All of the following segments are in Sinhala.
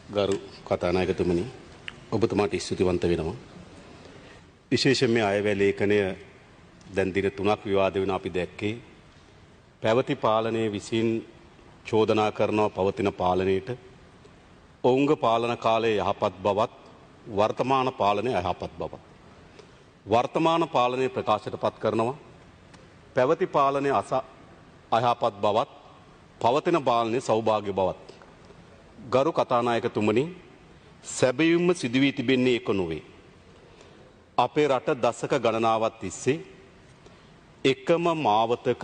ගරු කතානායකතුමනි ඔබතුමාට ස්තුතිවන්ත වෙනවා. විශේෂයෙන් මේ අයවැය ලේඛනය දැන් දින 3ක් විවාද වෙන අපි දැක්කේ පැවති පාලනයේ විසින් චෝදනා කරනවා පවතින පාලනයේට ඔවුන්ගේ පාලන කාලයේ යහපත් බවත් වර්තමාන පාලනයේ අයහපත් බවත්. වර්තමාන පාලනයේ ප්‍රකාශයටපත් කරනවා පැවති පාලනයේ අයහපත් බවත් පවතින පාලනයේ සෞභාග්‍ය බවත්. ගරු කතානායකතුමනි සැබවින්ම සිදු වී තිබෙන්නේ ඒක නොවේ. අපේ රට දශක ගණනාවක් තිස්සේ එකම මාවතක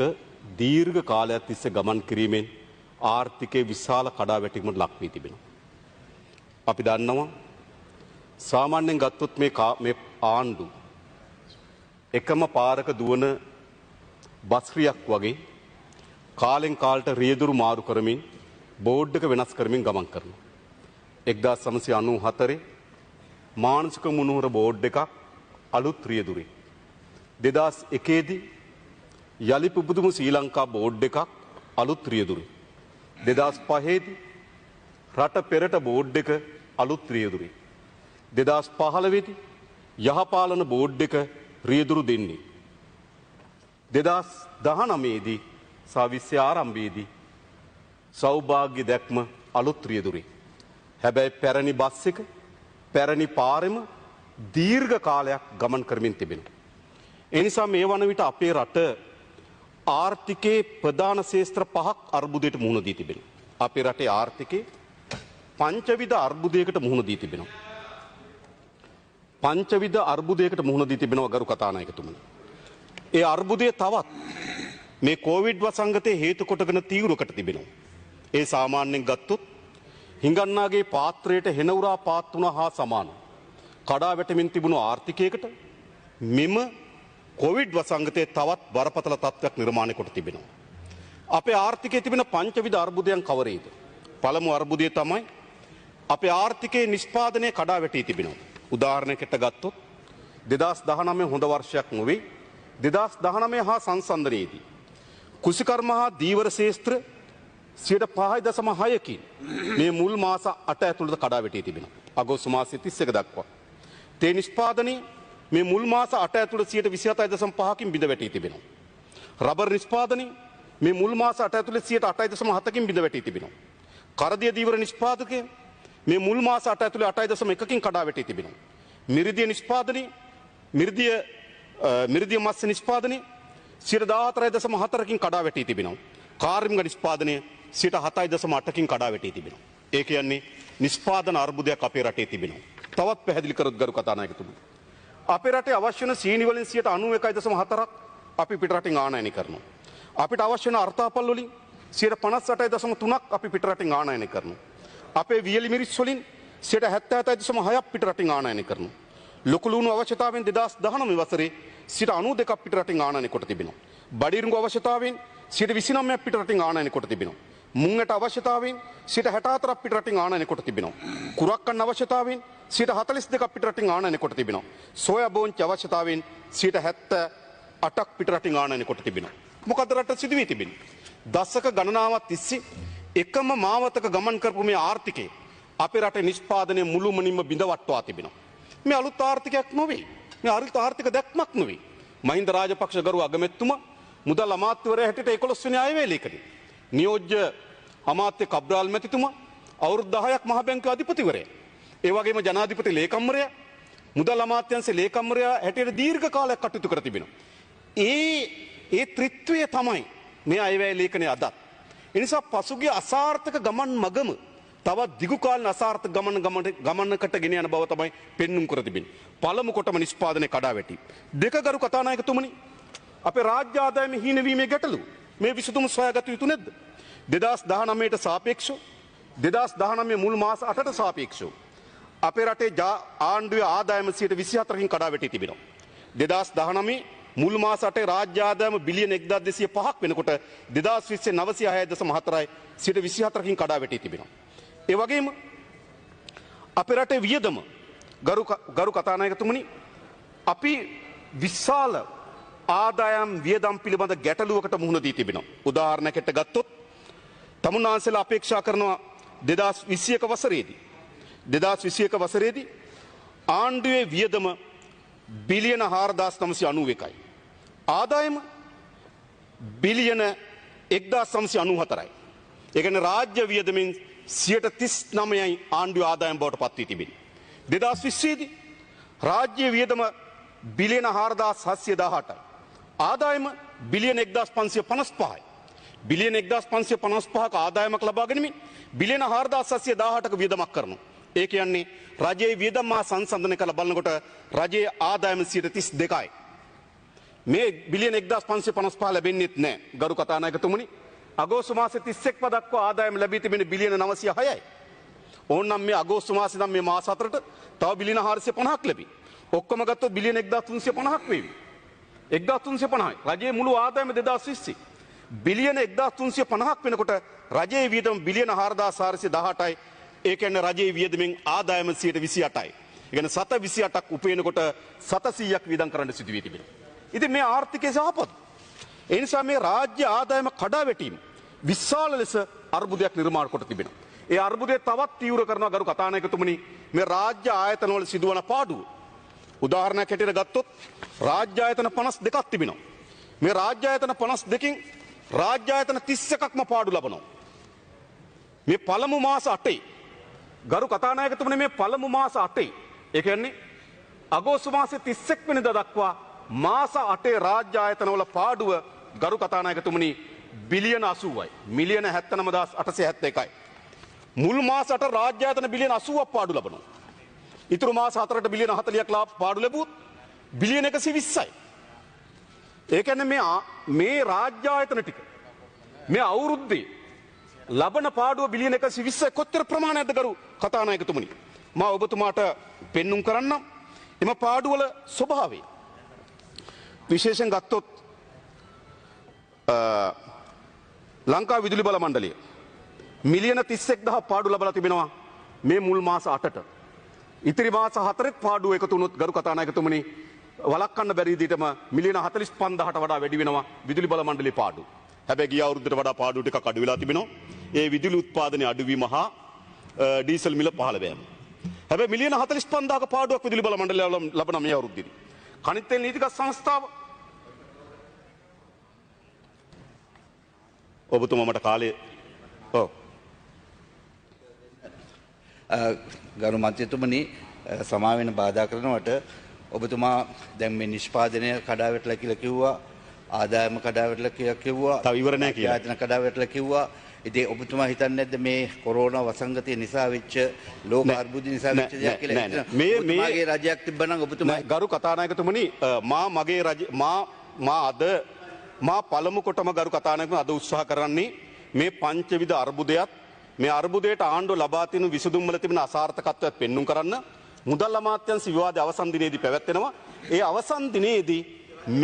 දීර්ඝ කාලයක් තිස්සේ ගමන් කිරීමෙන් ආර්ථිකයේ විශාල කඩාවැටීමකට ලක් වී තිබෙනවා. අපි දන්නවා සාමාන්‍යයෙන් ගත්තොත් මේ ආණ්ඩු එකම පාරක දුවන බස්රියක් වගේ කාලෙන් කාලට රියදුරු මාරු කරමින් බෝඩ් එක වෙනස් කරමින් ගමන් කරනවා. 1994 මානසික මුනුවර බෝඩ් එකක් අලුත් රියදුරේ. 2001 දී යලි පුබුදුම ශ්‍රී ලංකා බෝඩ් එකක් අලුත් රියදුරේ. 2005 දී රට පෙරට බෝඩ් එක අලුත් රියදුරේ. 2015 දී යහපාලන බෝඩ් එක රියදුරු දෙන්නේ. 2019 දී සවිස්සේ ආරම්භයේදී සෞභාග්‍ය දැක්ම අලුත් රියදුරේ. හැබැයි පැරණි බස් එක පැරණි පාරෙම දීර්ඝ කාලයක් ගමන් කරමින් තිබෙනවා. ඒ නිසා මේ වන විට අපේ රට ආර්ථිකයේ ප්‍රධාන ශේෂ්ත්‍ර 5ක් අර්බුදයට මුහුණ දී තිබෙනවා. අපේ රටේ ආර්ථිකයේ පංචවිධ අර්බුදයකට මුහුණ දී තිබෙනවා. පංචවිධ අර්බුදයකට මුහුණ දී තිබෙනවා ගරු කතානායකතුමනි. ඒ අර්බුදය තවත් මේ කොවිඩ් වසංගතයේ හේතු කොටගෙන තීව්‍රකට තිබෙනවා. ඒ සාමාන්‍යයෙන් ගත්තොත් හිඟන්නාගේ පාත්‍රයට හෙනවුරා පාත් වුණා හා සමාන කඩා වැටෙමින් තිබුණු ආර්ථිකයකට මෙම කොවිඩ් වසංගතයේ තවත් බරපතල තත්ත්වයක් නිර්මාණය කොට තිබෙනවා. අපේ ආර්ථිකයේ තිබෙන පංචවිධ අර්බුදයන් කවරේද? පළමු අර්බුදය තමයි අපේ ආර්ථිකයේ නිෂ්පාදනය කඩා වැටී තිබෙනවා. උදාහරණයකට ගත්තොත් 2019 හොඳ වර්ෂයක් නොවේ. 2019 හා සංසන්දනයේදී කුසිකර්ම හා දීවර ශේෂ්ත්‍ර 5.6කින් මේ මුල් මාස 8 ඇතුළත කඩා වැටී තිබෙනවා. අගෝස්තු මාසයේ 31 දක්වා. තේ නිෂ්පාදනයේ මේ මුල් මාස 8 ඇතුළත 27.5කින් බිඳ වැටී තිබෙනවා. රබර් නිෂ්පාදනයේ මේ මුල් මාස 8 ඇතුළත 8.7කින් බිඳ වැටී තිබෙනවා. කරදිය දීවර නිෂ්පාදකයේ මේ මුල් මාස 8 ඇතුළේ 8.1කින් කඩා වැටී තිබෙනවා. මිරිදිය නිෂ්පාදනයේ මිරිදිය මත්ස්‍ය නිෂ්පාදනයේ 14.4කින් කඩා වැටී තිබෙනවා. කාර්මික නිෂ්පාදනය 7.8කින් කඩා වැටී තිබෙනවා. ඒ කියන්නේ නිෂ්පාදන අර්බුදයක් අපේ රටේ තිබෙනවා. තවත් පැහැදිලි කරොත් ගරු කතානායකතුමනි. අපේ රටේ අවශ්‍ය වෙන සීනි වලින් 91.4ක් අපි පිටරටින් ආනයනය කරනවා. අපිට අවශ්‍ය වෙන අර්ථාපල් වලින් 58.3ක් අපි පිටරටින් ආනයනය කරනවා. අපේ වියලි මිරිස් වලින් 77.6ක් පිටරටින් ආනයනය කරනවා. ලොකු ලුණු අවශ්‍යතාවෙන් 2019 වසරේ 92ක් පිටරටින් ආනයනය කොට තිබෙනවා. බඩිරුඟු අවශ්‍යතාවෙන් 29ක් පිටරටින් ආනයනය කොට තිබෙනවා. මුංගට අවශ්‍යතාවෙන් 64ක් පිටරටින් ආනයනය කොට තිබෙනවා. කුරක්කන් අවශ්‍යතාවෙන් 42ක් පිටරටින් ආනයනය කොට තිබෙනවා. සෝයා බෝංචි අවශ්‍යතාවෙන් 78ක් පිටරටින් ආනයනය කොට තිබෙනවා. මොකද රට සිදු වී තිබෙන්නේ? දශක ගණනාවක් තිස්සේ එකම මාවතක ගමන් කරපු මේ ආර්ථිකය අපේ රටේ නිෂ්පාදනය මුළුමනින්ම බිඳවට්ටවා තිබෙනවා. මේ අලුත් ආර්ථිකයක් නොවේ. මේ අලුත් ආර්ථික දැක්මක් නොවේ. මහින්ද රාජපක්ෂ ගරු අගමැතිතුමා මුදල් අමාත්‍යවරයා හැටියට 11 වෙනි අයවැය ලේඛනයේ නියෝජ්‍ය අමාත්‍ය කබ්‍රාල් මැතිතුමා අවුරුදු 10ක් මහ බැංකුවේ අධිපතිවරයා. ඒ වගේම ජනාධිපති ලේකම්වරයා මුදල් අමාත්‍යාංශයේ ලේකම්වරයා හැටියට දීර්ඝ කාලයක් කටයුතු කර තිබෙනවා. ඒ ත්‍රිත්වය තමයි මේ අයවැය ලේඛනයේ අදත්. ඒ නිසා පසුගිය අසාර්ථක ගමන් මගම තවත් දිගු කාලන අසාර්ථක ගමනකට ගෙන යන බව තමයි පෙන්눔 කර තිබෙන්නේ. පළමු කොටම නිෂ්පාදනයේ කඩා වැටි. දෙක ගරු කතානායකතුමනි අපේ රාජ්‍ය ආදායම හීනවීමේ ගැටලුව මේ විසඳුම සොයාගත යුතු නැද්ද? 2019ට සාපේක්ෂව 2019 මුල් මාස 8ට සාපේක්ෂව අපේ රටේ ආණ්ඩුවේ ආදායම 24කින් කඩා වැටී තිබෙනවා. 2019 මුල් මාස 8 රාජ්‍ය ආදායම බිලියන 1205ක් වෙනකොට 2020 906.4යි 24කින් කඩා වැටී තිබෙනවා. ඒ වගේම අපේ රටේ වියදම ගරු කතානායකතුමනි අපි විශාල ආදායම් වියදම් පිළිබඳ ගැටලුවකට මුහුණ දී තිබෙනවා. උදාහරණයකට ගත්තොත් තමුන්නාන්සේලා අපේක්ෂා කරනවා 2021 වසරේදී 2021 වසරේදී ආණ්ඩුවේ වියදම බිලියන 4991යි. ආදායම බිලියන 1994යි. ඒ කියන්නේ රාජ්‍ය වියදමෙන් 39%යි ආණ්ඩුවේ ආදායම බවට පත් වී තිබෙන්නේ. 2020 දී රාජ්‍ය වියදම බිලියන 4718යි. ආදායම බිලියන 1555යි. බිලියන 1555ක ආදායමක් ලබා ගැනීම බිලියන 4718ක වියදමක් කරනවා. ඒ කියන්නේ රජයේ වියදම මා සංසන්දනය කළ බලනකොට රජයේ ආදායම 32%යි. මේ බිලියන 1555 ලැබෙන්නේත් නැහැ. ගරු කතානායකතුමනි, අගෝස්තු මාසේ 31 දක්වා ආදායම ලැබී තිබෙන්නේ බිලියන 906යි. ඕනනම් මේ අගෝස්තු මාසේ නම් මේ මාස හතරට තව බිලියන 450ක් ලැබි. ඔක්කොම ගත්තොත් බිලියන 1350ක් වේවි. 1350යි. රජයේ මුළු ආදායම 2020 බිලියන 1350ක් වෙනකොට රජයේ වියදම බිලියන 4418යි. ඒ කියන්නේ රජයේ වියදමෙන් ආදායම 28යි. ඒ කියන්නේ 728ක් උපයනකොට 700ක් වියදම් කරන්න සිදු වී තිබෙනවා. ඉතින් මේ ආර්ථිකයේ සහපත්. ඒ නිසා මේ රාජ්‍ය ආදායම කඩා වැටීම විශාල ලෙස අර්බුදයක් නිර්මාණය කොට තිබෙනවා. ඒ අර්බුදය තවත් තීව්‍ර කරනවා ගරු කතානායකතුමනි මේ රාජ්‍ය ආයතනවල සිදුවන පාඩුව. උදාහරණයක් හැටියට ගත්තොත් රාජ්‍ය ආයතන 52ක් තිබෙනවා. මේ රාජ්‍ය ආයතන 52කින් රාජ්‍ය ආයතන 31ක්ම පාඩු ලබනවා. මේ පළමු මාස 8යි ගරු කතානායකතුමනි මේ පළමු මාස 8යි ඒ කියන්නේ අගෝස්තු මාසේ 31 වෙනිදා දක්වා මාස 8 රාජ්‍ය ආයතනවල පාඩුව ගරු කතානායකතුමනි බිලියන 80යි. මිලියන 79871යි. මුල් මාස 8 රාජ්‍ය ආයතන බිලියන 80ක් පාඩු ලබනවා. ඉතුරු මාස 4ට බිලියන 40ක් පාඩු ලැබුවොත් බිලියන 120යි. ඒ කියන්නේ මේ රාජ්‍ය ආයතන ටික මේ අවුරුද්දේ ලබන පාඩුව බිලියන 120යි කොච්චර ප්‍රමාණයක්ද ගරු කතානායකතුමනි? මා ඔබතුමාට පෙන්눔 කරන්නම් එම පාඩුවල ස්වභාවය. විශේෂයෙන් ගත්තොත් ලංකා විදුලි බල මණ්ඩලය මිලියන 31000 පාඩු ලබලා තිබෙනවා මේ මුල් මාස 8ට. ඉතිරි මාස 4ත් පාඩුව එකතු වුණොත් ගරු කතානායකතුමනි වළක්වන්න බැරි විදිහටම මිලියන 45000ට වඩා වැඩි වෙනවා විදුලි බල මණ්ඩලයේ පාඩුව. හැබැයි ගිය අවුරුද්දට වඩා පාඩුව ටිකක් අඩු වෙලා තිබෙනවා. ඒ විදුලි උත්පාදනයේ අඩුවීම හා ඩීසල් මිල පහළ වෑම. හැබැයි මිලියන 45000ක පාඩුවක් විදුලි බල මණ්ඩලය ලබන මේ අවුරුද්දේදී. කනිත් තෙල් නීතිගත සංස්ථාව ඔබතුමා මට කාලේ ඔව් ගරු මන්ත්‍රීතුමනි සමා වෙන බාධා කරනවට ඔබතුමා දැන් මේ නිෂ්පාදනය කඩා වැටලා කියලා කිව්වා ආදායම කඩා වැටලා කියලා කිව්වා තව ඉවර නැහැ කියලා ආයතන කඩා වැටලා කිව්වා ඉතින් ඔබතුමා හිතන්නේ නැද්ද මේ කොරෝනා වසංගතය නිසා වෙච්ච ලෝක අර්බුද නිසා වෙච්ච දෙයක් කියලා මේගේ රජයක් තිබ්බනම් ඔබතුමා ගරු කතානායකතුමනි මගේ රජ මා පළමු කොටම ගරු කතානායකතුමා අද උත්සාහ කරන්නේ මේ පංචවිධ අර්බුදයත් මේ අර්බුදයට ආණ්ඩුව ලබා තියෙන විසඳුම් වල තිබෙන අසාර්ථකත්වයක් පෙන්눔 කරන්න මුදල් අමාත්‍යාංශ විවාදය අවසන් දිනේදී පැවැත්වෙනවා. ඒ අවසන් දිනේදී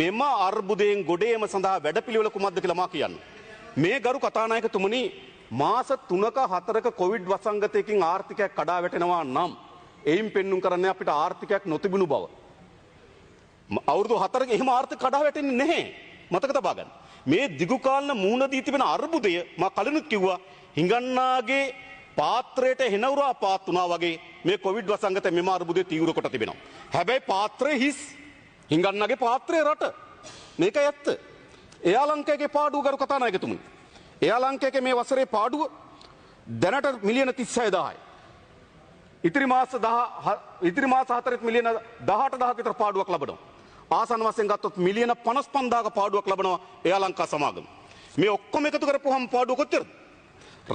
මෙම අර්බුදයෙන් ගොඩ ඒම සඳහා වැඩපිළිවෙල කුමක්ද කියලා මා කියන්නේ. මේ ගරු කතානායකතුමනි මාස 3ක 4ක කොවිඩ් වසංගතයකින් ආර්ථිකයක් කඩා වැටෙනවා නම් එයින් පෙන්눔 කරන්නේ අපිට ආර්ථිකයක් නොතිබුණු බව. අවුරුදු 4ක එහෙම ආර්ථික කඩා වැටෙන්නේ නැහැ. මතක තබා ගන්න. මේ දිගු කාලන මූණ දී තිබෙන අර්බුදය මා කලිනුත් කිව්වා හිඟන්නාගේ පාත්‍රයට හෙනවුරා පාත් වුණා වගේ මේ කොවිඩ් වසංගතය මෙම අර්බුදය තීව්‍ර කොට තිබෙනවා. හැබැයි පාත්‍රය හිස්. හිඟන්නාගේ පාත්‍රය රට. මේක ඇත්ත. එයා ලංකාවේ පාඩුව ගරු කතානායකතුමනි. එයා ලංකාවේ මේ වසරේ පාඩුව දැනට මිලියන 36000යි. ඉතිරි මාස 4ත් මිලියන 18000ක විතර පාඩුවක් ලබනවා. ආසන්න වශයෙන් ගත්තොත් මිලියන 55000ක පාඩුවක් ලබනවා එයා ලංකා සමාගම. මේ ඔක්කොම එකතු කරපුවහම පාඩුව කොච්චරද?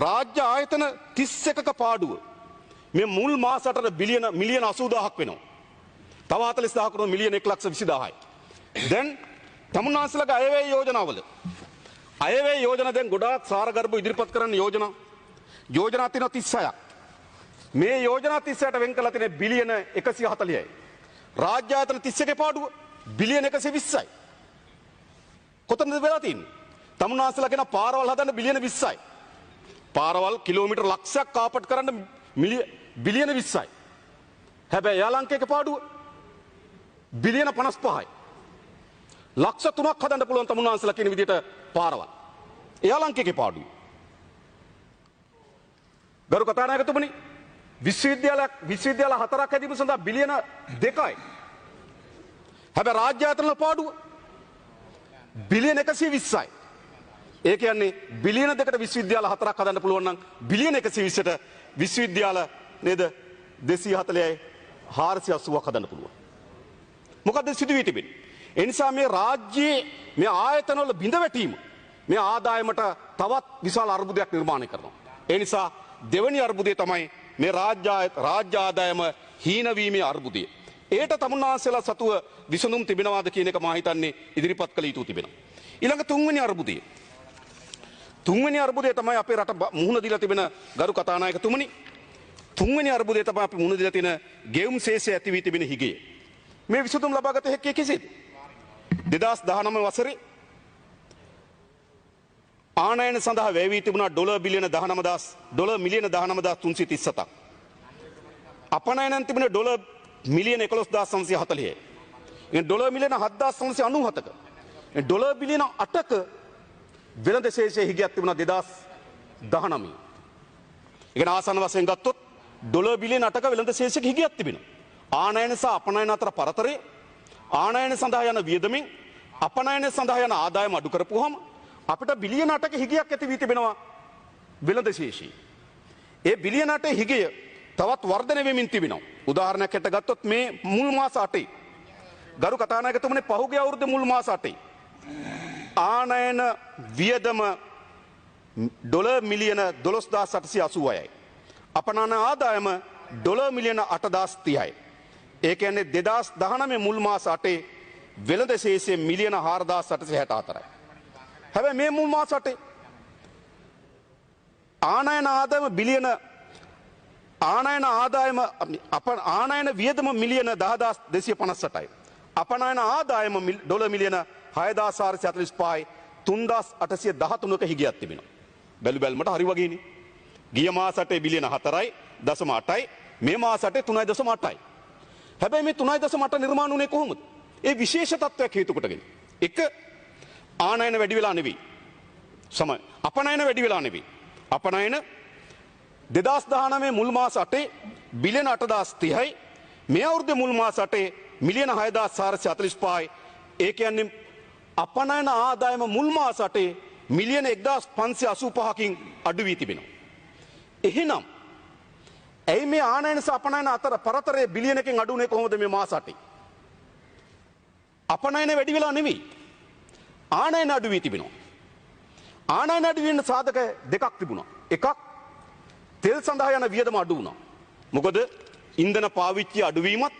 රාජ්‍ය ආයතන 31ක පාඩුව මේ මුල් මාස 8ට මිලියන 80000ක් වෙනවා. තව 40000ක් වුණොත් මිලියන 120000යි. දැන් තමුන්නාන්සලගේ අයවැය යෝජනාවල අයවැය යෝජනා දැන් ගොඩාක් සාරගර්භ ඉදිරිපත් කරන්න යෝජනා තියෙනවා 36ක්. මේ යෝජනා 36ට වෙන් කරලා තියෙන බිලියන 140යි. රාජ්‍ය ආයතන 31 පාඩුව බිලියන 120යි. කොතනද වෙලා තියෙන්නේ? තමුන්නාන්සලා කියන පාරවල් හදන්න බිලියන 20යි. පාරවල් කිලෝමීටර් ලක්ෂයක් කාපට් කරන්න බිලියන 20යි. හැබැයි යා ලංකාවේ පාඩුව බිලියන 55යි. ලක්ෂ 3ක් හදන්න පුළුවන් තමුන්නාන්සලා කියන විදිහට පාරවල්. එයා ලංකාවේ පාඩුව. ගරු කතානායකතුමනි විශ්වවිද්‍යාල 4ක් හැදීම සඳහා බිලියන 2යි. හැබැයි රාජ්‍ය ආයතන පාඩුව බිලියන 120යි. ඒ කියන්නේ බිලියන 2කට විශ්වවිද්‍යාල 4ක් හදන්න පුළුවන් නම් බිලියන 120ට විශ්වවිද්‍යාල නේද 240යි 480ක් හදන්න පුළුවන්. මොකද සිදු වී තිබෙන්නේ? ඒ නිසා මේ රාජ්‍යයේ මේ ආයතනවල බිඳ වැටීම මේ ආදායමට තවත් විශාල අර්බුදයක් නිර්මාණය කරනවා. ඒ නිසා දෙවැනි අර්බුදය තමයි මේ රාජ්‍ය ආදායම හීන වීමේ අර්බුදය. ඒට තමුන්නාන්සේලා සතුව විසඳුම් තිබෙනවාද කියන එක මා හිතන්නේ ඉදිරිපත් කළ යුතු තිබෙනවා. ඊළඟ තුන්වෙනි අර්බුදය. තුන්වෙනි අර්බුදය තමයි අපේ රට මුහුණ දීලා තිබෙන ගරු කතානායකතුමනි. තුන්වෙනි අර්බුදය තමයි අපි මුහුණ දීලා තියෙන ගෙවුම් ශේෂය ඇති වී තිබෙන හිගය. මේ විසඳුම් ලබාගත හැක්කේ කෙසේද? 2019 වසරේ ආනයන සඳහා වැය වී තිබුණා ඩොලර් මිලියන 19337ක්. අපනයනන් තිබුණ ඩොලර් මිලියන 11940යි. ඩොලර් මිලියන 7997ක. ඩොලර් බිලියන 8ක වෙළඳ ශේෂයේ හිගයක් තිබුණා 2019. ඉගෙන ආසන්න වශයෙන් ගත්තොත් ඩොලර් බිලියන 8ක වෙළඳ ශේෂයක හිගයක් තිබෙනවා. ආනයන සහ අපනයන අතර පරතරය ආනයන සඳහා යන වියදමින් අපනයන සඳහා යන ආදායම අඩු කරපුවාම අපිට බිලියන 8ක හිගයක් ඇති වී තිබෙනවා වෙළඳ ශේෂී. ඒ බිලියන 8 හිගය තවත් වර්ධනය වෙමින් තිබෙනවා. උදාහරණයක් හැට ගත්තොත් මේ මුල් මාස 8 ගරු කතානායකතුමනි පහුගිය අවුරුද්දේ මුල් මාස 8 ආනයන වියදම ඩොලර් මිලියන 12880යි. අපනයන ආදායම ඩොලර් මිලියන 8030යි. ඒ කියන්නේ 2019 මුල් මාස 8 වෙළඳ ශේෂය මිලියන 4864යි. හැබැයි මේ මුල් මාස 8 ආනයන ආදායම බිලියන ආනයන වියදම මිලියන 10258යි. අපනයන ආදායම ඩොලර් මිලියන 6445යි 3813ක හිගයක් තිබෙනවා. බැලු බැලමට හරි වගේනේ. ගිය මාස 8 බිලියන 4.8යි මේ මාස 8 3.8යි. හැබැයි මේ 3.8 නිර්මාණය වුණේ කොහොමද? ඒ විශේෂ තත්ත්වයක් හේතු කොටගෙන. එක ආනයන වැඩි වෙලා නෙවෙයි. අපනයන වැඩි වෙලා නෙවෙයි. අපනයන 2019 මුල් මාස 8 බිලියන 8030යි මේ අවුරුද්දේ මුල් මාස 8 මිලියන 6445යි. ඒ කියන්නේ අපනයන ආදායම මුල් මාස 8 මිලියන 1585කින් අඩු වී තිබෙනවා. එහෙනම් ඇයි මේ ආනයන සහ අපනයන අතර පරතරය බිලියන එකකින් අඩු වුණේ කොහොමද මේ මාස 8? අපනයන වැඩි වෙලා නෙවෙයි. ආනයන අඩු වී තිබෙනවා. ආනයන අඩු වෙන සාධක දෙකක් තිබුණා. එකක් තෙල් සඳහා යන වියදම අඩු වුණා. මොකද ඉන්ධන පාවිච්චිය අඩුවීමත්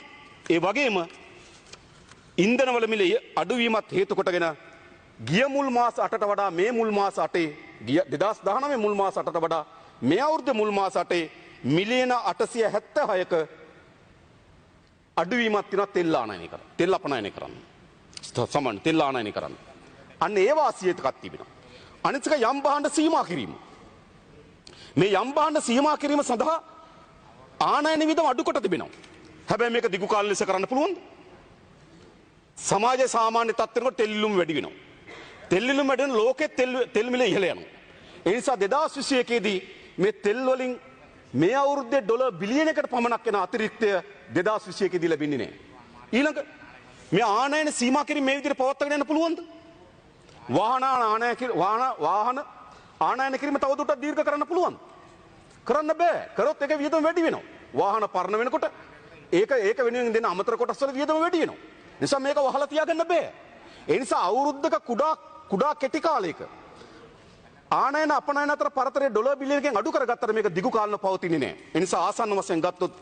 ඒ වගේම ඉන්ධන වල මිල අඩුවීමත් හේතු කොටගෙන ගිය මුල් මාස 8ට වඩා මේ මුල් මාස 8 2019 මුල් මාස 8ට වඩා මේ අවුරුද්දේ මුල් මාස 8 මිලියන 876ක අඩුවීමක් තියෙනවා තෙල් ආනයනය කරන්න. තෙල් අපනයනය කරන්න. සමාන තෙල් ආනයනය කරන්න. අන්න ඒ වාසියත් එකක් තිබෙනවා. අනිත් එක යම් භාණ්ඩ සීමා කිරීම. මේ යම් භාණ්ඩ සීමා කිරීම සඳහා ආනයන වියදම අඩු කොට තිබෙනවා. හැබැයි මේක දිගු කාල ලෙස කරන්න පුළුවන්ද? සමාජයේ සාමාන්‍ය තත්ත්වයකට තෙල් ඉල්ලුම වැඩි වෙනවා. තෙල් ඉල්ලුම වැඩි වෙන ලෝකෙත් තෙල් මිල ඉහළ යනවා. ඒ නිසා 2021 දී මේ තෙල් වලින් මේ අවුරුද්දේ ඩොලර් බිලියනයකට පමණක් වෙන අතිරික්තය 2021 දී ලැබෙන්නේ නැහැ. ඊළඟ මේ ආනයන සීමා කිරීම මේ විදිහට පවත්වාගෙන යන්න පුළුවන්ද? වාහන ආනයන කිරීම තවදුරටත් දීර්ඝ කරන්න පුළුවන්. කරන්න බෑ. කරොත් ඒක වියදම වැඩි වෙනවා. වාහන පරණ වෙනකොට ඒක වෙනුවෙන් දෙන අමතර කොටස් වල වියදම වැඩි වෙනවා. නිසා මේක වහලා තියාගන්න බෑ. ඒ නිසා අවුරුද්දක කුඩා කෙටි කාලයක ආනයන අපනයන අතර පරතරය ඩොලර් බිලියනකින් අඩු කරගත්තට මේක දිගු කාලන පවතින්නේ නැහැ. ඒ නිසා ආසන්න වශයෙන් ගත්තොත්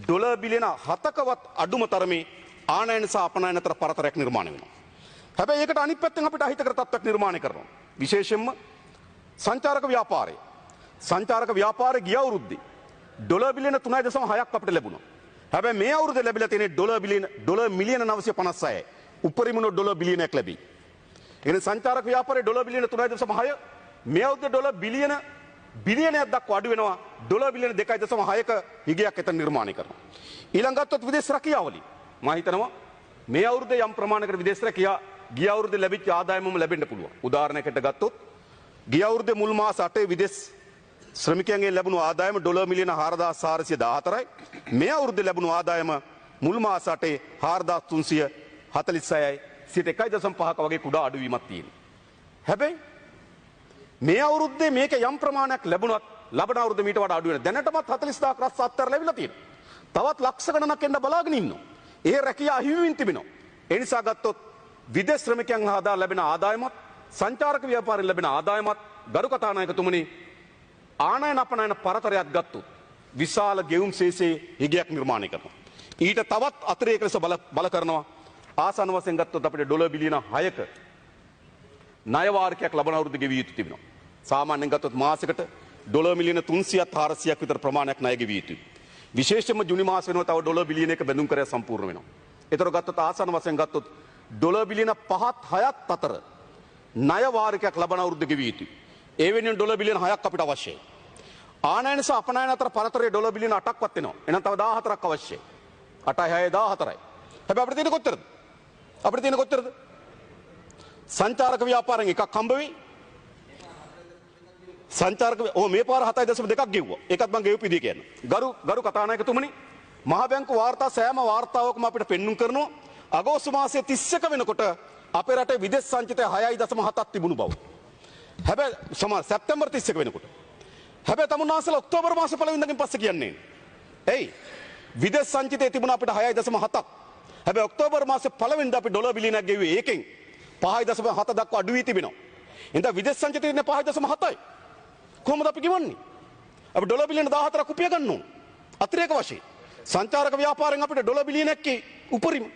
ඩොලර් බිලියන 7කවත් අඩුම තරමේ ආනයන සහ අපනයන අතර පරතරයක් නිර්මාණය වෙනවා. හැබැයි ඒකට අනිත් පැත්තෙන් අපිට අහිතකර තත්ත්වයක් නිර්මාණය කරනවා. විශේෂයෙන්ම සංචාරක ව්‍යාපාරය. සංචාරක ව්‍යාපාරය ගිය අවුරුද්දේ ඩොලර් බිලියන 3.6ක් අපිට ලැබුණා. හැබැයි මේ අවුරුද්දේ ලැබිලා තියෙන්නේ ඩොලර් මිලියන 956යි. උපරිම ඩොලර් බිලියනයක් ලැබී. එන සංචාරක ව්‍යාපාරයේ ඩොලර් බිලියන 3.6 මේ අවුරුද්දේ ඩොලර් බිලියනයක් දක්වා අඩු වෙනවා. ඩොලර් බිලියන 2.6ක හිගයක් එතන නිර්මාණය කරනවා. ඊළඟ ගත්තොත් විදේශ රැකියාවලින් මම හිතනවා මේ අවුරුද්දේ යම් ප්‍රමාණයකට විදේශ රැකියා ගිය අවුරුද්දේ ලැබිච්ච ආදායමම ලැබෙන්න පුළුවන්. උදාහරණයකට ගත්තොත් ගිය අවුරුද්දේ මුල් මාස 8 විදේශ ශ්‍රමිකයන්ගේ ලැබුණු ආදායම ඩොලර් මිලියන 4414යි. මේ අවුරුද්දේ ලැබුණු ආදායම මුල් මාස 8 4346යි. සිට 1.5ක වගේ කුඩා අඩුවීමක් තියෙනවා. හැබැයි මේ අවුරුද්දේ මේක යම් ප්‍රමාණයක් ලැබුණත් ලබන අවුරුද්ද මීට වඩා අඩු වෙනවා. දැනටමත් 40000ක් රස් අත්තර ලැබිලා තියෙනවා. තවත් ලක්ෂ ගණනක් එන්න බලාගෙන ඉන්නවා. ඒ රැකියාව අහිමිවෙමින් තිබෙනවා. ඒ නිසා ගත්තොත් විදේශ ශ්‍රමිකයන් හදා ලැබෙන ආදායමත් සංචාරක ව්‍යාපාරයෙන් ලැබෙන ආදායමත් ගරු කතානායකතුමනි ආනයන අපනයන පරතරයක් ගත්තොත් විශාල ගෙවුම් ශේෂයේ හිගයක් නිර්මාණය කරනවා. ඊට තවත් අතිරේක ලෙස බල කරනවා. ආසන්න වශයෙන් ගත්තොත් අපිට ඩොලර් බිලියන 6ක ණය වාරිකයක් ලබන අවුරුද්ද ගෙවිය යුතු තිබෙනවා. සාමාන්‍යයෙන් ගත්තොත් මාසෙකට ඩොලර් මිලියන 300ත් 400ක් විතර ප්‍රමාණයක් ණය ගෙවිය යුතුයි. විශේෂයෙන්ම ජුනි මාස වෙනවා තව ඩොලර් බිලියන 1 බැඳුම් කරය සම්පූර්ණ වෙනවා. ඒතර ගත්තොත් ආසන්න වශයෙන් ගත්තොත් ඩොලර් බිලියන 5ත් 6ත් අතර ණය වාරිකයක් ලබන අවුරුද්ද ගෙවිය යුතුයි. ඒ වෙනුවෙන් ඩොලර් බිලියන 6ක් අපිට අවශ්‍යයි. ආනයන සහ අපනයන අතර පරතරය ඩොලර් බිලියන 8ක්වත් වෙනවා. එහෙනම් තව 14ක් අවශ්‍යයි. 8යි 6යි 14යි. හැබැයි අපිට තියෙන කොච්චරද? අපිට තියෙන කොච්චරද? සංචාරක ව්‍යාපාරයෙන් එකක් හම්බ වෙයි. සංචාරක මේ පාර 7.2ක් ගෙව්වා. ඒකත් මම ගෙවපු විදිය කියන්න. ගරු කතානායකතුමනි මහ බැංකු වාර්තා සෑම වාර්තාවකම අපිට පෙන්눔 කරනවා අගෝස්තු මාසයේ 31 වෙනකොට අපේ රටේ විදේශ සංචිතය 6.7ක් තිබුණු බව. හැබැයි සැප්තැම්බර් 31 වෙනකොට. හැබැයි තමුන්නාසලා ඔක්තෝබර් මාස පළවෙනිදාකින් පස්සේ කියන්නේ. එයි විදේශ සංචිතය තිබුණ අපිට 6.7ක්. හැබැයි ඔක්තෝබර් මාසේ පළවෙනිදා අපි ඩොලර් බිලියනක් ගෙවුවේ ඒකෙන් 5.7 දක්වා අඩු වී තිබෙනවා. එහෙනම් විදේශ සංචිතය ඉන්නේ 5.7යි. කොහොමද අපි ගෙවන්නේ? අපි ඩොලර් බිලියන 14ක් උපය ගන්න ඕන. අතිරේක වශයෙන් සංචාරක ව්‍යාපාරයෙන් අපිට ඩොලර් බිලියනක් උපරිම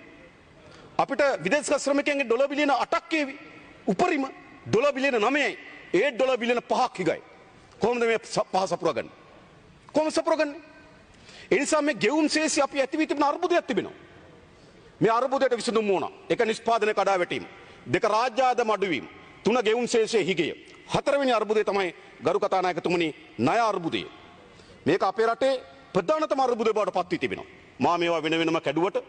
අපිට විදේශ ශ්‍රමිකයන්ගේ ඩොලර් බිලියන 8ක් ඒවි උපරිම ඩොලර් බිලියන 9යි ඒ ඩොලර් බිලියන 5ක් හිගයි. කොහොමද මේ පහ සපුරගන්නේ? කොහොමද සපුරගන්නේ? ඒ නිසා මේ ගෙවුම් ශේෂය අපි ඇති වී තිබෙන අර්බුදයක් තිබෙනවා. මේ අර්බුදයට විසඳුම් ඕන. එක නිෂ්පාදන කඩා වැටීම, දෙක රාජ්‍ය ආදායම අඩුවීම, තුන ගෙවුම් ශේෂයේ හිගය. හතරවෙනි අර්බුදය තමයි ගරු කතානායකතුමනි ණය අර්බුදය. මේක අපේ රටේ ප්‍රධානතම අර්බුදය බවට පත් වී තිබෙනවා. මා මේවා වෙන වෙනම කැඩුවට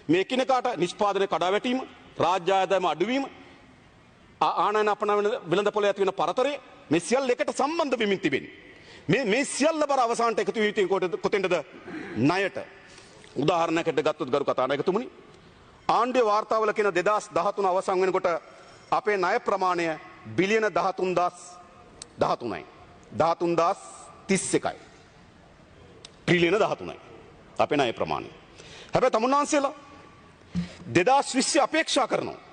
මේ එකිනෙකාට නිෂ්පාදනය කඩා වැටීම, රාජ්‍ය ආදායම අඩුවීම, ආනයන අපනයන වෙළඳපොළ ඇති වෙන පරතරය මේ සියල්ල එකට සම්බන්ධ වෙමින් තිබෙන්නේ. මේ සියල්ල බර අවසානට එකතු වී තියෙන්නේ කොතෙන්ද? ණයට. උදාහරණයකට ගත්තොත් ගරු කතානායකතුමනි ආණ්ඩුවේ වාර්තාවල කියන 2013 අවසන් වෙනකොට අපේ ණය ප්‍රමාණය බිලියන 13013යි. 13031යි. ට්‍රිලියන 13යි. අපේ ණය ප්‍රමාණය. හැබැයි තමුන්නාන්සේලා 2020 අපේක්ෂා කරනවා.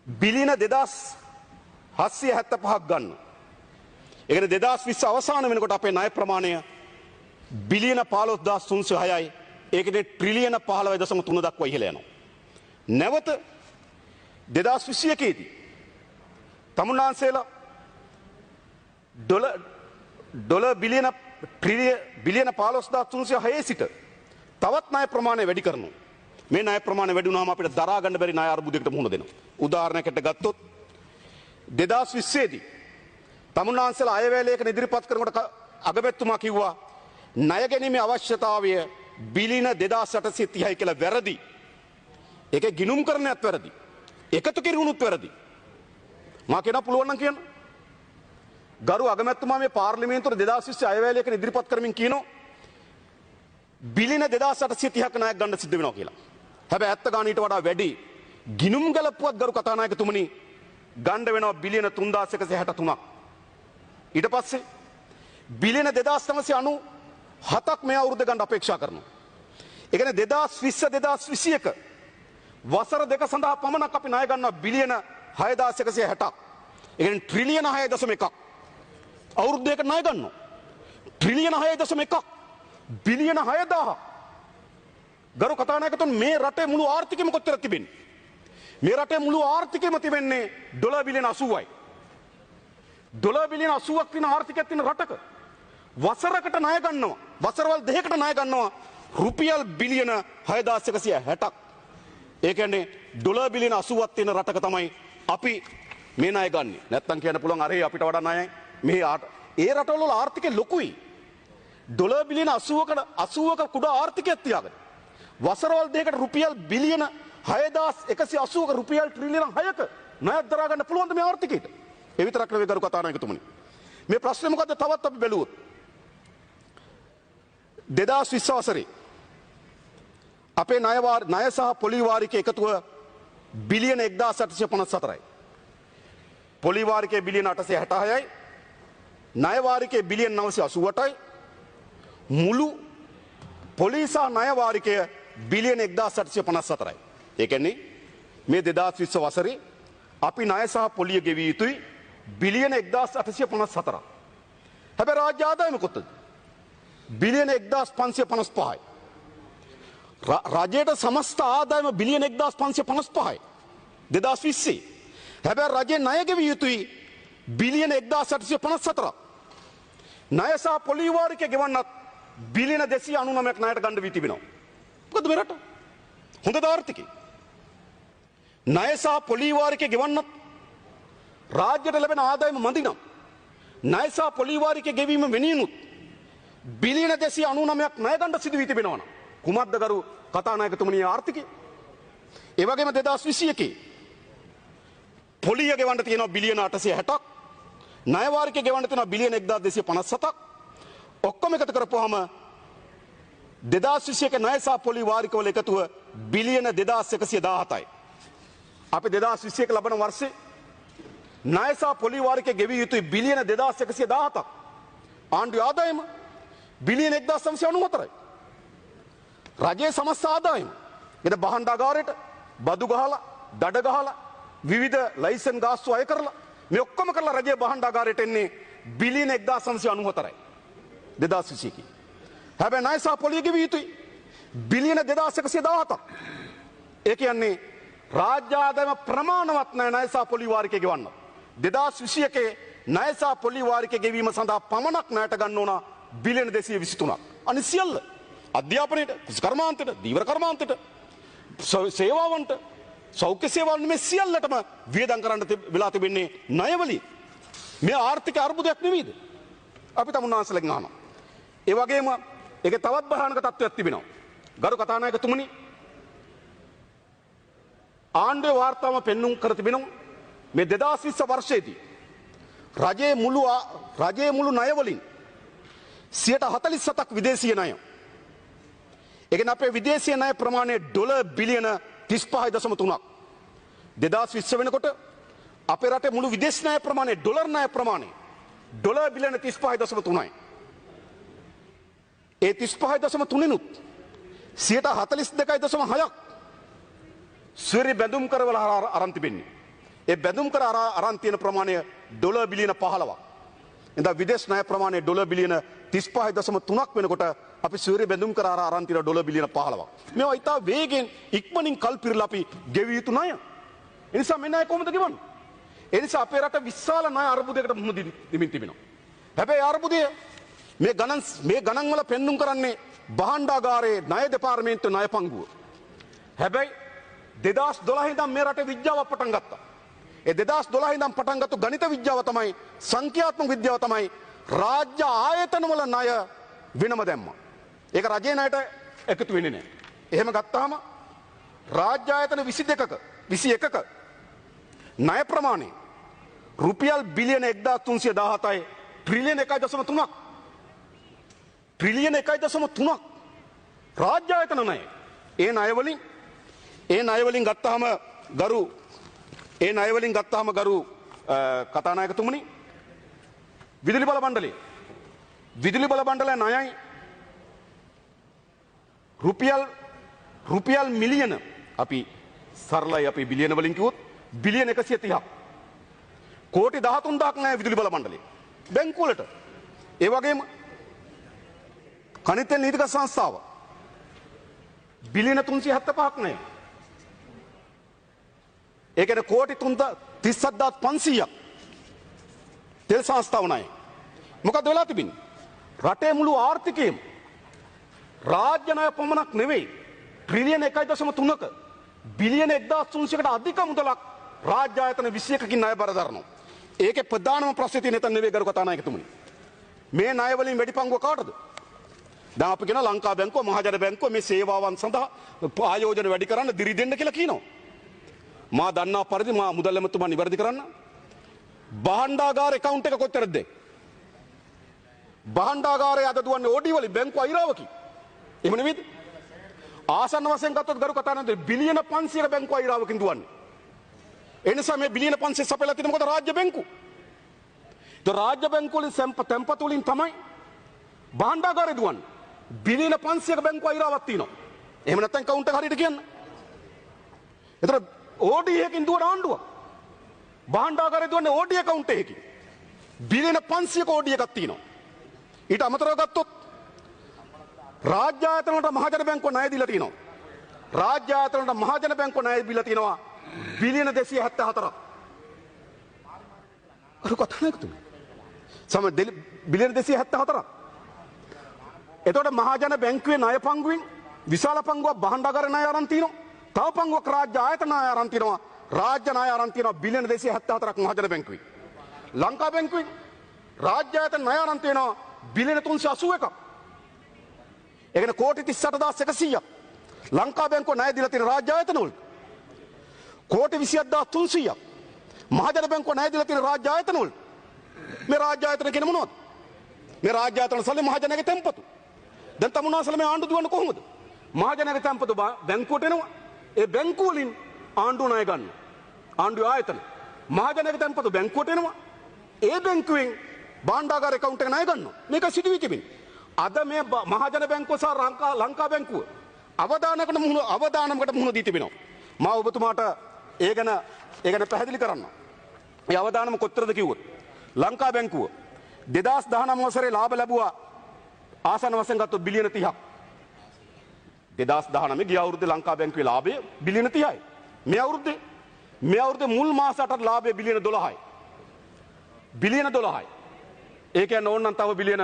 බිලියන 2775ක් ගන්න. ඒ කියන්නේ 2020 අවසාන වෙනකොට අපේ ණය ප්‍රමාණය බිලියන 15306යි. ඒකේ ට්‍රිලියන 15.3 දක්වා ඉහළ යනවා. නැවත 2021 දී තමුන්නාන්සේලා ඩොලර් බිලියන 15306 සිට තවත් ණය ප්‍රමාණය වැඩි කරනවා. මේ ණය ප්‍රමාණය වැඩි වුණාම අපිට දරා ගන්න බැරි ණය අර්බුදයකට මුහුණ දෙනවා. උදාහරණයකට ගත්තොත් 2020 දී තමුන්නාන්සේලා අයවැය ලේඛන ඉදිරිපත් කරනකොට අගමැතිතුමා කිව්වා ණය ගැනීමේ අවශ්‍යතාවය බිලියන 2830යි කියලා වැරදි. ඒකේ ගිණුම් කරන්නේත් වැරදි. එකතු කිරුණුත් වැරදි. මා කියන පුළුවන් නම් කියන්න. ගරු අගමැතිතුමා මේ පාර්ලිමේන්තුවේ 2020 අයවැය ලේඛන ඉදිරිපත් කරමින් කියනවා බිලියන 2830ක ණයක් ගන්න සිද්ධ වෙනවා කියලා. හැබැයි ඇත්ත ගාන ඊට වඩා වැඩි. ගිණුම් ගලපුවත් ගරු කතානායකතුමනි ගන්න වෙනවා බිලියන 3163ක්. ඊට පස්සේ බිලියන 2997ක් මේ අවුරුද්ද ගන්න අපේක්ෂා කරනවා. ඒ කියන්නේ 2020 2021 වසර දෙක සඳහා පමණක් අපි ණය ගන්නවා බිලියන 6160ක්. ඒ කියන්නේ ට්‍රිලියන 6.1ක්. අවුරුද්දයකට ණය ගන්නවා. ට්‍රිලියන 6.1ක්. බිලියන 6000ක්. ගරු කතානායකතුන් මේ රටේ මුළු ආර්ථිකයම කොච්චර තිබෙන්නේ? මේ රටේ මුළු ආර්ථිකයම තිබෙන්නේ ඩොලර් බිලියන 80යි. ඩොලර් බිලියන 80ක් තියෙන ආර්ථිකයක් තියෙන රටක වසරකට ණය ගන්නවා. වසරවල් දෙකකට ණය ගන්නවා රුපියල් බිලියන 6160ක්. ඒ කියන්නේ ඩොලර් බිලියන 80ක් තියෙන රටක තමයි අපි මේ ණය ගන්නෙ. නැත්තම් කියන්න පුළුවන් අරේ අපිට වඩා ණයයි. මේ ඒ රටවල ආර්ථිකය ලොකුයි. ඩොලර් බිලියන 80ක කුඩා ආර්ථිකයක් තියාගෙන වසරවල් දෙකකට රුපියල් බිලියන 6180ක රුපියල් ට්‍රිලියන 6ක ණයක් දරා ගන්න පුළුවන්ද මේ ආර්ථිකයට? ඒ විතරක් නෙවෙයි ගරු කතානායකතුමනි. මේ ප්‍රශ්නේ මොකද්ද තවත් අපි බැලුවොත් 2020 වසරේ අපේ ණය සහ පොලි වාරික එකතුව බිලියන 1854යි. පොලි වාරිකයේ බිලියන 866යි. ණය වාරිකයේ බිලියන 988යි. මුළු පොලි සහ ණය වාරිකය බිලියන 1854යි. ඒ කියන්නේ මේ 2020 වසරේ අපි ණය සහ පොලිය ගෙවිය යුතුයි බිලියන 1854ක්. හැබැයි රාජ්‍ය ආදායම කොතනද? බිලියන 1555යි. රජයට සමස්ත ආදායම බිලියන 1555යි 2020. හැබැයි රජයේ ණය ගෙවිය යුතුයි බිලියන 1854ක්. ණය සහ පොලි වාරිකය ගෙවන්නත් බිලියන 299ක් ණයට ගන්න වී තිබෙනවා. මොකද මේ රට? හොඳ ආර්ථිකය. ණය සහ පොලි වාරිකය ගෙවන්නත් රාජ්‍යයට ලැබෙන ආදායම මදි නම් ණය සහ පොලි වාරිකය ගෙවීම වෙනුවෙනුත් බිලියන 299ක් ණය ගන්න සිදු වී තිබෙනවා නම් කුමක්ද ගරු කතානායකතුමනි ආර්ථිකය? ඒ වගේම 2021 පොලිය ගෙවන්න තියෙනවා බිලියන 860ක්, ණය වාරිකය ගෙවන්න තියෙනවා බිලියන 1257ක්. ඔක්කොම එකතු කරපුවාම 2021 ණය සහ පොලි වාරික වල එකතුව බිලියන 2117යි. අපි 2021 ලබන වර්ෂේ ණය සහ පොලි වාරිකය ගෙවිය යුතුයි බිලියන 2117ක්. ආණ්ඩුවේ ආදායම බිලියන 1994යි. රජයේ සමස්ත ආදායම එද බහණ්ඩාගාරයට බදු ගහලා දඩ ගහලා විවිධ ලයිසන් ගාස්තු අය කරලා මේ ඔක්කොම කරලා රජයේ බහණ්ඩාගාරයට එන්නේ බිලියන 1994යි 2021. හැබැයි ණය සහ පොලිය ගෙවිය යුතුයි බිලියන 2117ක්. ඒ කියන්නේ රාජ්‍ය ආදායම ප්‍රමාණවත් නැහැ ණය සහ පොලි වාරිකය ගෙවන්න. 2021 ණය සහ පොලි වාරිකය ගෙවීම සඳහා පමණක් ණයට ගන්න ඕන බිලියන 223ක්. අනිත් සියල්ල අධ්‍යාපනයට, කර්මාන්තයට, දීවර කර්මාන්තයට, සේවාවන්ට, සෞඛ්‍ය සේවාවන් මේ සියල්ලටම වියදම් කරන්න වෙලා තිබෙන්නේ ණයවලින්. මේ ආර්ථික අර්බුදයක් නෙවෙයිද? අපි තමුන්නාන්සලගෙන් අහනවා. ඒ වගේම ඒකේ තවත් භයානක තත්ත්වයක් තිබෙනවා. ගරු කතානායකතුමනි, ආණ්ඩුවේ වාර්තාවම පෙන්눔 කර තිබෙනවා මේ 2020 වර්ෂයේදී රජයේ මුළු ණයවලින් 47%ක් විදේශීය ණය. ඒ කියන්නේ අපේ විදේශීය ණය ප්‍රමාණය ඩොලර් බිලියන 35.3ක්. 2020 වෙනකොට අපේ රටේ මුළු විදේශ ණය ප්‍රමාණය ඩොලර් ණය ප්‍රමාණය ඩොලර් බිලියන 35.3යි. ඒ 35.3නුත් 42.6ක් ස්වරි බැඳුම් කරවල අරන් තිබෙන්නේ. ඒ බැඳුම් කර අරන් තියෙන ප්‍රමාණය ඩොලර් බිලියන 15ක්. එඳා විදේශ ණය ප්‍රමාණය ඩොලර් බිලියන 35.3ක් වෙනකොට අපි ස්වරි බැඳුම් කර අරන් තියෙන ඩොලර් බිලියන 15ක්. මේවා ඉතා වේගෙන් ඉක්මනින් කල් පිරලා අපි ගෙවිය යුතු ණය. ඒ නිසා මේ ණය කොහොමද ගෙවන්නේ? ඒ නිසා අපේ රට විශාල ණය අර්බුදයකට මුහුණ දෙමින් තිබෙනවා. හැබැයි අර්බුදය මේ ගණන් වල පෙන්눔 කරන්නේ බහණ්ඩාගාරයේ ණය දෙපාර්තමේන්තුවේ ණය පංගුව. හැබැයි 2012 ඉඳන් මේ රටේ විද්‍යාව පටන් ගත්තා. ඒ 2012 ඉඳන් පටන් ගත්ත ගණිත විද්‍යාව තමයි සංඛ්‍යාත්මක විද්‍යාව තමයි රාජ්‍ය ආයතන වල ණය වෙනම දැම්මා. ඒක රජයේ ණයට එකතු වෙන්නේ නැහැ. එහෙම ගත්තාම රාජ්‍ය ආයතන 21ක ණය ප්‍රමාණය රුපියල් බිලියන 1317යි ට්‍රිලියන 1.3ක්. ට්‍රිලියන 1.3ක් රාජ්‍ය ආයතන ණය. ඒ ණය වලින් ගත්තාම ගරු කතානායකතුමනි, විදුලි බල මණ්ඩලය ණයයි රුපියල් මිලියන අපි සරලයි අපි බිලියන වලින් කිව්වොත් බිලියන 130ක්. කෝටි 13000ක් ණය විදුලි බල මණ්ඩලය බැංකු වලට. ඒ වගේම කනිතෙල් නීතිගත සංස්ථාව බිලියන 375ක් ණය. ඒ කියන්නේ කෝටි 37500ක් තෙල් සංස්ථාව ණය. මොකද වෙලා තිබෙන්නේ? රටේ මුළු ආර්ථිකයම රාජ්‍ය ණය පමණක් නෙවෙයි ට්‍රිලියන 1.3ක බිලියන 1300කට අධික මුදලක් රාජ්‍ය ආයතන 21කින් ණය බර දරනවා. ඒකේ ප්‍රධානම ප්‍රශ්නේ තියෙන එතන නෙවෙයි ගරු කතානායකතුමනි. මේ ණය වලින් වැඩි පංගුව කාටද? දැන් අපි කියන ලංකා බැංකුව, මහජන බැංකුව මේ සේවාවන් සඳහා ආයෝජන වැඩි කරන්න දිරි දෙන්න කියලා කියනවා. මා දන්නා පරිදි මා මුදල් ඇමතුමා නිවැරදි කරන්න. භාණ්ඩාගාර account එක කොච්චරද? භාණ්ඩාගාරය අද දුවන්නේ ඕඩි වලින් බැංකු අයිරාවකි. එහෙම නෙවෙයිද? ආසන්න වශයෙන් ගත්තොත් ගරු කතානායකතුමනි බිලියන 500ක බැංකු අයිරාවකින් දුවන්නේ. ඒ නිසා මේ බිලියන 500 සපයලා තියෙන මොකද රාජ්‍ය බැංකු. ඒ රාජ්‍ය බැංකු වලින් තැන්පත් වලින් තමයි භාණ්ඩාගාරය දුවන්නේ. බිලියන 500ක බැංකු අයිරාවක් තියෙනවා. එහෙම නැත්නම් කවුන්ට් එක හරියට කියන්න. ඒතර ඕඩි එකකින් දුවන ආණ්ඩුව. භාණ්ඩාගාරය දුවන්නේ ඕඩි account එකකින්. බිලියන 500ක ඕඩි එකක් තියෙනවා. ඊට අමතරව ගත්තොත් රාජ්‍ය ආයතන වලට මහජන බැංකුව ණය දීලා තියෙනවා. රාජ්‍ය ආයතන වලට මහජන බැංකුව ණය දීලා තියෙනවා බිලියන 274ක්. අර කතානායකතුමනි. බිලියන 274ක්. එතකොට මහජන බැංකුවේ ණය පංගුවෙන් විශාල පංගුවක් භාණ්ඩාගාර ණය අරන් තිනවා. තව පංගුවක් රාජ්‍ය ආයතන ණය අරන් තිනවා. රාජ්‍ය ණය අරන් තිනවා බිලියන 274ක් මහජන බැංකුවේ. ලංකා බැංකුවේ රාජ්‍ය ආයතන ණය අරන් තිනවා බිලියන 381ක්. ඒ කියන්නේ කෝටි 38100ක්. ලංකා බැංකුව ණය දීලා තියෙන රාජ්‍ය ආයතන වලට. කෝටි 27300ක්. මහජන බැංකුව ණය දීලා තියෙන රාජ්‍ය ආයතන වලට. මේ රාජ්‍ය ආයතන කියන්නේ මොනවද? මේ රාජ්‍ය ආයතන සල්ලි මහජනගේ තැන්පතු. දැන් තමුන්නාසල මේ ආණ්ඩුව දුවන්නේ කොහොමද? මහජනගේ තැන්පතු බැංකුවට එනවා. ඒ බැංකුව වලින් ආණ්ඩුව ණය ගන්නවා. ආණ්ඩුව ආයතන. මහජනගේ තැන්පතු බැංකුවට එනවා. ඒ බැංකුවෙන් භාණ්ඩාගාර account එක ණය ගන්නවා. මේක සිදුවී තිබෙනවා. අද මේ මහජන බැංකුව සහ ලංකා බැංකුව අවදානමකට මුහුණ දී තිබෙනවා. මම ඔබතුමාට ඒ ගැන පැහැදිලි කරන්න. මේ අවදානම කොච්චරද කිව්වොත් ලංකා බැංකුව 2019 වසරේ ලාභ ලැබුවා ආසන්න වශයෙන් ගත්තොත් බිලියන 30ක්. 2019 ගිය අවුරුද්දේ ලංකා බැංකුවේ ලාභය බිලියන 30යි. මේ අවුරුද්දේ මුල් මාස 8ට ලාභය බිලියන 12යි. බිලියන 12යි. ඒ කියන්නේ ඕනනම් තව බිලියන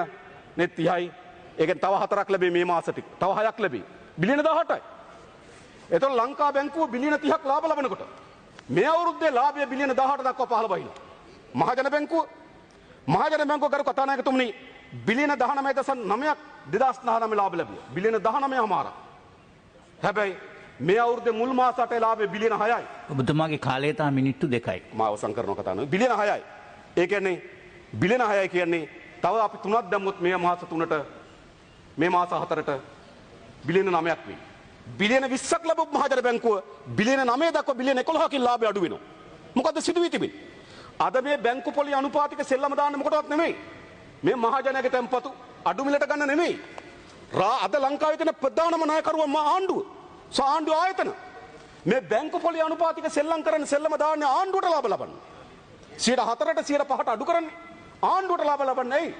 30යි. ඒ කියන්නේ තව 4ක් ලැබෙයි මේ මාස ටික. තව 6ක් ලැබෙයි. බිලියන 18යි. එතකොට ලංකා බැංකුව බිලියන 30ක් ලාභ ලබනකොට මේ අවුරුද්දේ ලාභය බිලියන 18 දක්වා පහළ බහිනවා. මහජන බැංකුව කරු කතානායකතුමනි බිලියන 19.9ක් 2019 ලාභ ලැබුවා. බිලියන 19මාරක්. හැබැයි මේ අවුරුද්දේ මුල් මාස 8 ලාභය බිලියන 6යි. ඔබතුමාගේ කාලය තා මිනිත්තු 2යි. මම අවසන් කරනවා කතානායක. බිලියන 6යි. ඒ කියන්නේ බිලියන 6යි කියන්නේ තව අපි 3ක් දැම්මොත් මේ මාස 3ට මේ මාස 4ට බිලියන 9ක් වෙයි. බිලියන 20ක් ලැබුව මහජන බැංකුව බිලියන 9 දක්වා බිලියන 11කින් ලාභය අඩු වෙනවා. මොකද්ද සිදුවී තිබෙන්නේ? අද මේ බැංකු පොලි අනුපාතික සෙල්ලම දාන්න මොකටවත් නෙමෙයි. මේ මහජනගේ තැන්පතු අඩු මිලට ගන්න නෙමෙයි. අද ලංකාවේ තියෙන ප්‍රධානම නායකරුවා ආණ්ඩුව. ආණ්ඩුව ආයතන. මේ බැංකු පොලි අනුපාතික සෙල්ලම් කරන සෙල්ලම දාන්නේ ආණ්ඩුවට ලාභ ලබන්න. 4%ට 5%ට අඩු කරන්නේ ආණ්ඩුවට ලාභ ලබන්නේ ඇයි?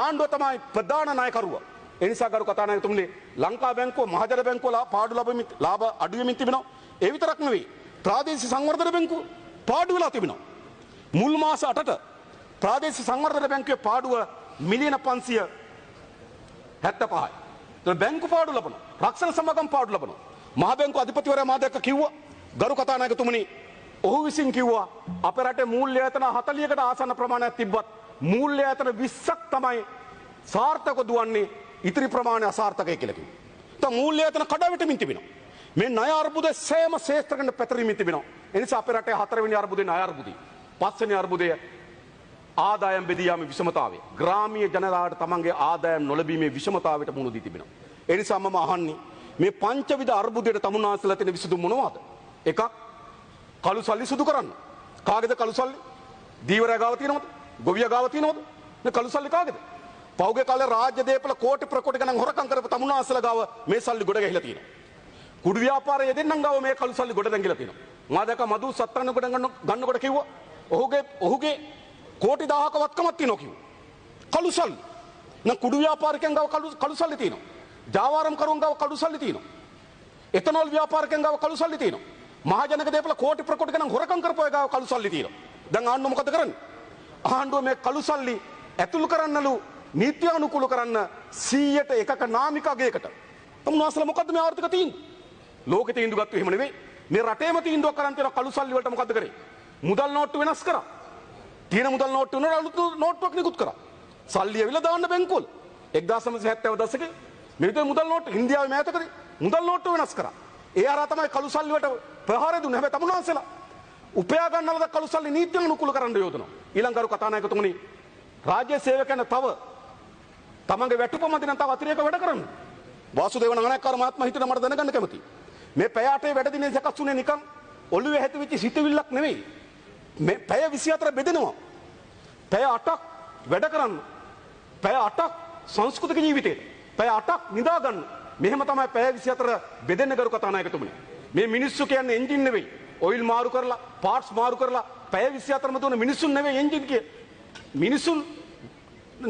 ආණ්ඩුව තමයි ප්‍රධාන නායකරුවා. ඒ නිසා කරු කතානායකතුමනි ලංකා බැංකුව මහජන බැංකුව පාඩු ලාභ අඩු වෙමින් තිබෙනවා. ඒ විතරක් නෙවෙයි ප්‍රාදේශීය සංවර්ධන බැංකුව පාඩු වෙලා තිබෙනවා. මුල් මාස 8ට ප්‍රාදේශීය සංවර්ධන බැංකුවේ පාඩුව මිලියන 575යි. ඒ බැංකු පාඩු ලබනවා. රක්ෂණ සමාගම් පාඩු ලබනවා. මහ බැංකු අධිපතිවරයා මා දැක්ක කිව්වා ගරු කතානායකතුමනි ඔහු විසින් කිව්වා අපේ රටේ මූල්‍ය ආයතන 40කට ආසන්න ප්‍රමාණයක් තිබ්බත් මූල්‍ය ආයතන 20ක් තමයි සාර්ථක දුවන්නේ. ඉතිරි ප්‍රමාණය අසාර්ථකයි කියලා කිව්වා. දැන් මූල්‍ය ආයතන කඩාවැටෙමින් තිබෙනවා. මේ ණය අර්බුදය සෑම ශේත්‍රයකට පැතිරෙමින් තිබෙනවා. ඒ නිසා අපේ රටේ 4 වෙනි අර්බුදේ ණය අර්බුදය. 5 වෙනි අර්බුදය ආදායම් බෙදී යාමේ විෂමතාවය. ග්‍රාමීය ජනතාවට තමන්ගේ ආදායම් නොලැබීමේ විෂමතාවයට මුහුණ දී තිබෙනවා. ඒ නිසා මම අහන්නේ මේ පංචවිධ අර්බුදයට තමුන්නාන්සලා තියෙන විසඳුම මොනවද? එකක් කළු සල්ලි සුදු කරන්න. කාගේද කළු සල්ලි? දීවරයා ගාව තියෙනවද? ගොවියා ගාව තියෙනවද? මේ කළු සල්ලි කාගේද? පෞගේ කාලේ රාජ්‍ය දේපල කෝටි ප්‍රකෝටි ගණන් හොරකම් කරපු තමුන්නාන්සලා ගාව මේ සල්ලි ගොඩ ගැහිලා තියෙනවා. කුඩු ව්‍යාපාරයේ යෙදෙන්නම් ගාව මේ කළු සල්ලි ගොඩ දැංගිලා තියෙනවා. මා දැක්ක මදු සත්තන්න ගොඩ ගන්නකොට කිව්වා ඔහුගේ කෝටි 1000ක වත්කමක් තියෙනවා කිව්වා. කළු සල්ලි. නම් කුඩු ව්‍යාපාරිකයන් ගාව කළු සල්ලි තියෙනවා. ජාවාරම් කරුවන් ගාව කළු සල්ලි තියෙනවා. එතනෝල් ව්‍යාපාරිකයන් ගාව කළු සල්ලි තියෙනවා. මහජනක දේපල කෝටි ප්‍රකෝටි ගණන් හොරකම් කරපුවා ගාව කළු සල්ලි තියෙනවා. දැන් ආණ්ඩුව මොකද කරන්නේ? ආණ්ඩුව මේ කළු සල්ලි ඇතුළු කරන්නලු නීත්‍ය අනුකූල කරන්න 100ට එකක නාමික අගයකට. තමුන්නාන්සලා මොකද්ද මේ ආර්ථික තීන්දුව? ලෝකේ තීන්දුව ගත්තු එහෙම නෙවෙයි. මේ රටේම තීන්දුවක් කරන් තියෙන කළු සල්ලි වලට මොකද්ද කරේ? මුදල් නෝට්ටු වෙනස් කරා. තියෙන මුදල් නෝට්ටු වල අලුත් නෝට්ටුවක් නිකුත් කරා. සල්ලි ඇවිල්ලා දාන්න බැංකුවල. 1970 දශකේ මේ විදිහේ මුදල් නෝට්ටු ඉන්දියාවේ මෑතකදී මුදල් නෝට්ටු වෙනස් කරා. ඒ හරහා තමයි කළු සල්ලි වලට ප්‍රහාරය දුන්නේ. හැබැයි තමුන්නාන්සලා උපයා ගන්නවද කළු සල්ලි නීත්‍ය අනුකූල කරන්න යොදනවා. ඊළඟ කරු කතානායකතුමනි රාජ්‍ය සේවකයන් තව තමන්ගේ වැටුප මදි නම් තව අතිරේක වැඩ කරන්න. වාසුදේව නානායක්කාර මහත්මයා හිටින මට දැනගන්න කැමතියි. මේ පැය 8 වැඩ දිනේ සකස් වුණේ නිකන් ඔළුවේ හැතිවිච්ච සිතවිල්ලක් නෙවෙයි. මේ පැය 24 බෙදෙනවා. පැය 8ක් වැඩ කරන්න. පැය 8ක් සංස්කෘතික ජීවිතේට. පැය 8ක් නිදා ගන්න. මෙහෙම තමයි පැය 24 බෙදෙන්න කරු කතානායකතුමනි. මේ මිනිස්සු කියන්නේ එන්ජින් නෙවෙයි. ඔයිල් මාරු කරලා, පාර්ට්ස් මාරු කරලා පැය 24ම දුන්න මිනිස්සුන් නෙවෙයි එන්ජින් කිය. මිනිස්සුන්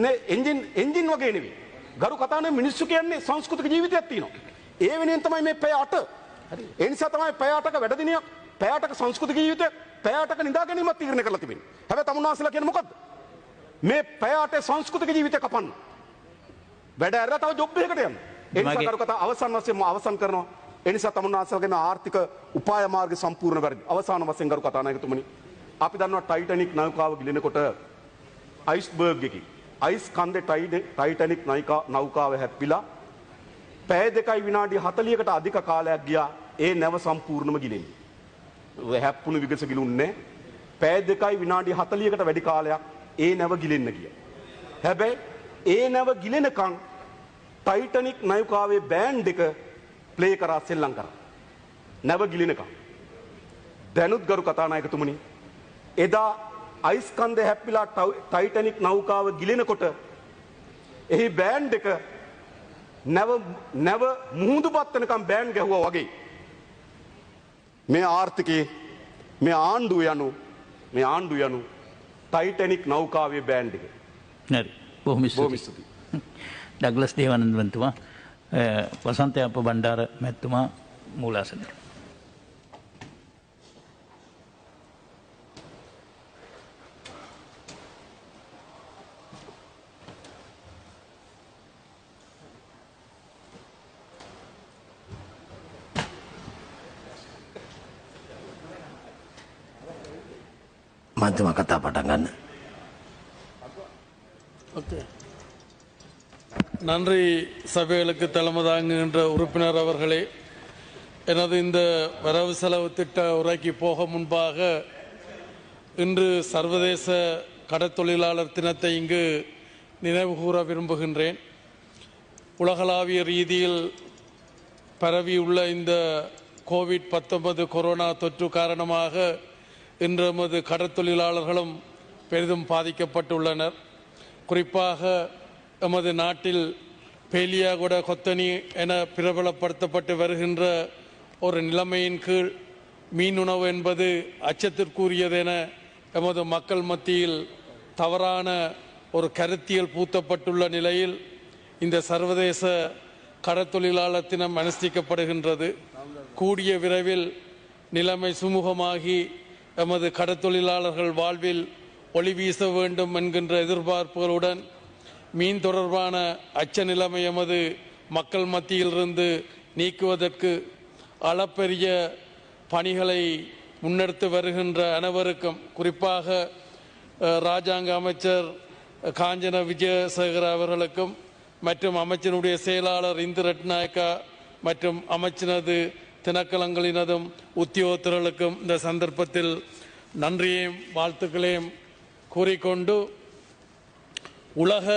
නේ එන්ජින් වගේ නෙවෙයි. ගරු කතානේ මිනිස්සු කියන්නේ සංස්කෘතික ජීවිතයක් තියෙනවා. ඒ වෙනුවෙන් තමයි මේ පැය 8. හරි. ඒ නිසා තමයි පැය 8ක වැඩ දිනයක්, පැය 8ක සංස්කෘතික ජීවිතයක්, පැය 8ක නිදා ගැනීමක් තීරණය කරලා තිබෙනවා. හැබැයි තමුන්නාසලා කියන්නේ මොකද්ද? මේ පැය 8 සංස්කෘතික ජීවිතය කපන්න. වැඩ ඇරලා තව ජොබ් එකකට යන්න. ඒ නිසා කරු කතා අවසන් වශයෙන් අවසන් කරනවා. ඒ නිසා තමුන්නාසලාගේ ආර්ථික උපාය මාර්ග සම්පූර්ණ වැරදි. අවසාන වශයෙන් කරු කතානායකතුමනි අපි දන්නවා ටයිටැනික් නෞකාව ගිලෙනකොට අයිස්බර්ග් එකකින් අයිස් කන්දේ ටයිටැනික් නෞකාව හැප්පිලා පැය 2යි විනාඩි 40කට අධික කාලයක් ගියා ඒ නැව සම්පූර්ණම ගිලෙන්නේ. හැප්පුණු විගස ගිලුන්නේ පැය 2යි විනාඩි 40කට වැඩි කාලයක් ඒ නැව ගිලෙන්න ගියා. හැබැයි ඒ නැව ගිලෙනකන් ටයිටැනික් නෞකාවේ බෑන්ඩ් එක ප්ලේ කරා සෙල්ලම් කරා. නැව ගිලෙනකන්. දැනුත් ගරු කතානායකතුමනි එදා අයිස් කන්දේ හැප්පිලා ටයිටැනික් නෞකාව ගිලෙනකොට එහි බෑන්ඩ් එක නැව මුහුදුපත් වෙනකම් බෑන්ඩ් ගැහුවා වගේ මේ ආර්ථිකයේ මේ ආණ්ඩුව යනු ටයිටැනික් නෞකාවේ බෑන්ඩ් එක. හරි. බොහොම ස්තුතියි. ඩග්ලස් දේවානන්ද මන්තුමා වසන්ත අප බණ්ඩාර මැතිතුමා මූලාසනයට. மருத்துவ கத்தா பட்டாங்கன்னு. ஓகே, நன்றி. சபைகளுக்கு தலைமை தாங்குகின்ற உறுப்பினர் அவர்களே, எனது இந்த வரவு செலவு திட்ட உரைக்கு போக முன்பாக இன்று சர்வதேச கடற்தொழிலாளர் தினத்தை இங்கு நினைவு கூற விரும்புகின்றேன். உலகளாவிய ரீதியில் பரவியுள்ள இந்த கோவிட்-19 கொரோனா தொற்று காரணமாக இன்று எமது கடற்தொழிலாளர்களும் பெரிதும் பாதிக்கப்பட்டுள்ளனர். குறிப்பாக எமது நாட்டில் பேலியாகுட கொத்தனி என பிரபலப்படுத்தப்பட்டு வருகின்ற ஒரு நிலைமையின் கீழ் மீனுணவு என்பது அச்சத்திற்குரியதென எமது மக்கள் மத்தியில் தவறான ஒரு கருத்தியல் பூத்தப்பட்டுள்ள நிலையில் இந்த சர்வதேச கடற்தொழிலாளர் தினம் அனுஷ்டிக்கப்படுகின்றது. கூடிய விரைவில் நிலைமை சுமூகமாகி எமது கடற்தொழிலாளர்கள் வாழ்வில் ஒளி வீச வேண்டும் என்கின்ற எதிர்பார்ப்புகளுடன் மீன் தொடர்பான அச்ச நிலைமை எமது மக்கள் மத்தியிலிருந்து நீக்குவதற்கு அளப்பெரிய பணிகளை முன்னெடுத்து வருகின்ற அனைவருக்கும், குறிப்பாக இராஜாங்க அமைச்சர் காஞ்சன விஜயசேகர அவர்களுக்கும் மற்றும் அமைச்சனுடைய செயலாளர் இந்து ரட்நாயக்கா மற்றும் அமைச்சினது திணைக்களங்களினதும் உத்தியோகத்தர்களுக்கும் இந்த சந்தர்ப்பத்தில் நன்றியையும் வாழ்த்துக்களையும் கூறிக்கொண்டு உலக